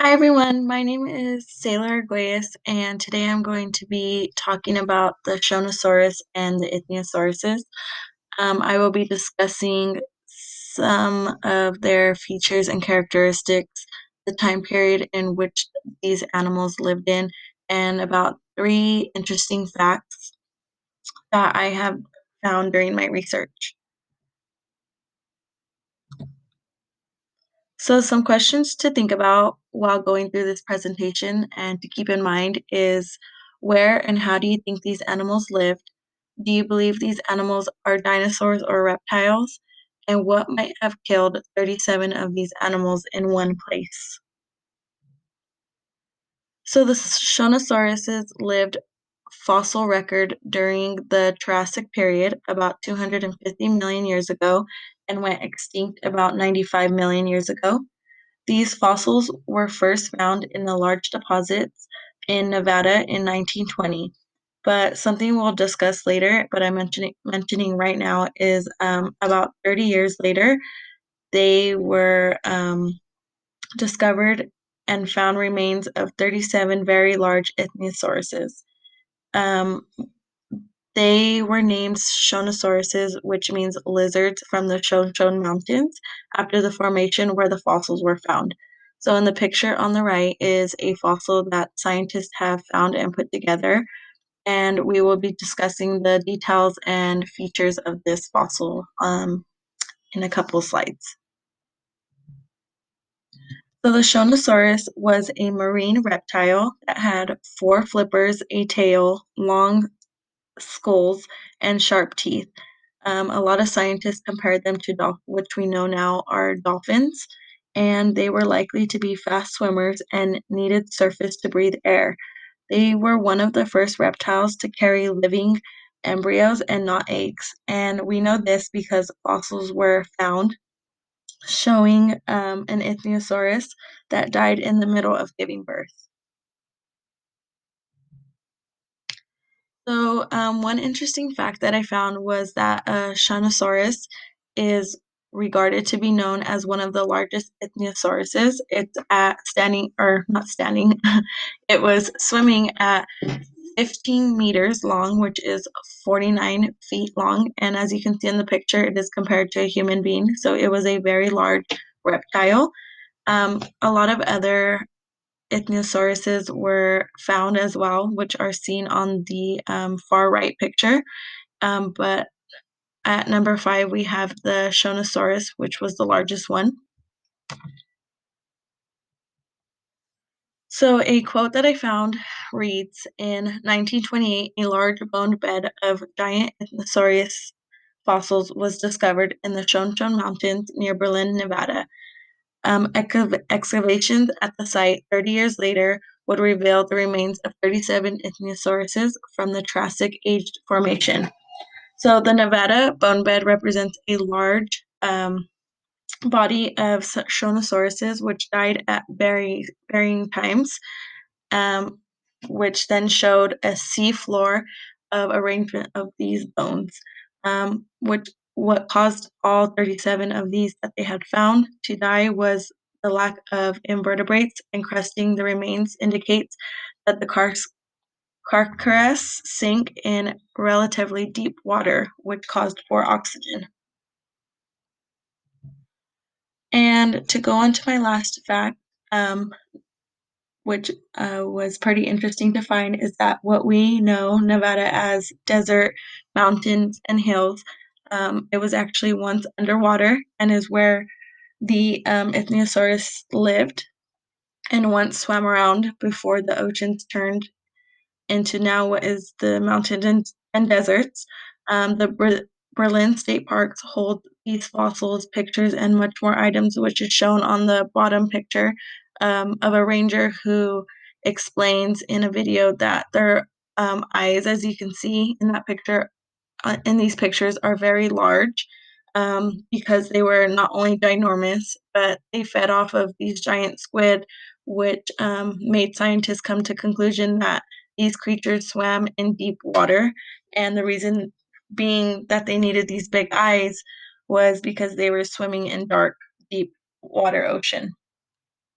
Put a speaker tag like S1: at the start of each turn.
S1: Hi everyone, my name is Sailor Arguelles, and today I'm going to be talking about the Shonosaurus and the Ichthyosaurus. I will be discussing some of their features and characteristics, the time period in which these animals lived in, and about three interesting facts that I have found during my research. So some questions to think about while going through this presentation and to keep in mind is where and how do you think these animals lived? Do you believe these animals are dinosaurs or reptiles? And what might have killed 37 of these animals in one place? So the Shonosauruses lived fossil record during the Jurassic period, about 250 million years ago, and went extinct about 95 million years ago. These fossils were first found in the large deposits in Nevada in 1920. But something we'll discuss later, but I'm mentioning right now is about 30 years later, they were discovered and found remains of 37 very large ichthyosaurus. Um, they were named Shonosauruses, which means lizards from the Shoshone Mountains, after the formation where the fossils were found. So in the picture on the right is a fossil that scientists have found and put together, and we will be discussing the details and features of this fossil in a couple slides. So the Shonosaurus was a marine reptile that had four flippers, a tail, long skulls, and sharp teeth. A lot of scientists compared them to which we know now are dolphins, and they were likely to be fast swimmers and needed surface to breathe air. They were one of the first reptiles to carry living embryos and not eggs, and we know this because fossils were found showing an ichthyosaurus that died in the middle of giving birth. So, one interesting fact that I found was that Shanosaurus is regarded to be known as one of the largest ichthyosaurus. It's at standing, or not standing, it was swimming at 15 meters long, which is 49 feet long. And as you can see in the picture, it is compared to a human being. So it was a very large reptile. A lot of other ichthyosaurus were found as well, which are seen on the far right picture. But at number 5, we have the Shonosaurus, which was the largest one. So a quote that I found reads, in 1928, a large boned bed of giant ichthyosaurus fossils was discovered in the Shoshone Mountains near Berlin, Nevada. Excavations at the site 30 years later would reveal the remains of 37 ichthyosaurus from the Triassic Age formation. So the Nevada bone bed represents a large body of Shonosauruses which died at varying times, um, which then showed a seafloor of arrangement of these bones, which what caused all 37 of these that they had found to die was the lack of invertebrates, and crusting the remains indicates that the carcass sank in relatively deep water, which caused poor oxygen. And to go on to my last fact, um, which was pretty interesting to find, is that what we know Nevada as desert, mountains, and hills, it was actually once underwater and is where the Ichthyosaurus lived and once swam around before the oceans turned into now what is the mountains and deserts. The Berlin State Parks hold these fossils, pictures, and much more items, which is shown on the bottom picture of a ranger who explains in a video that their eyes, as you can see in that picture, in these pictures, are very large because they were not only ginormous, but they fed off of these giant squid, which made scientists come to conclusion that these creatures swam in deep water, and the reason being that they needed these big eyes was because they were swimming in dark, deep water ocean.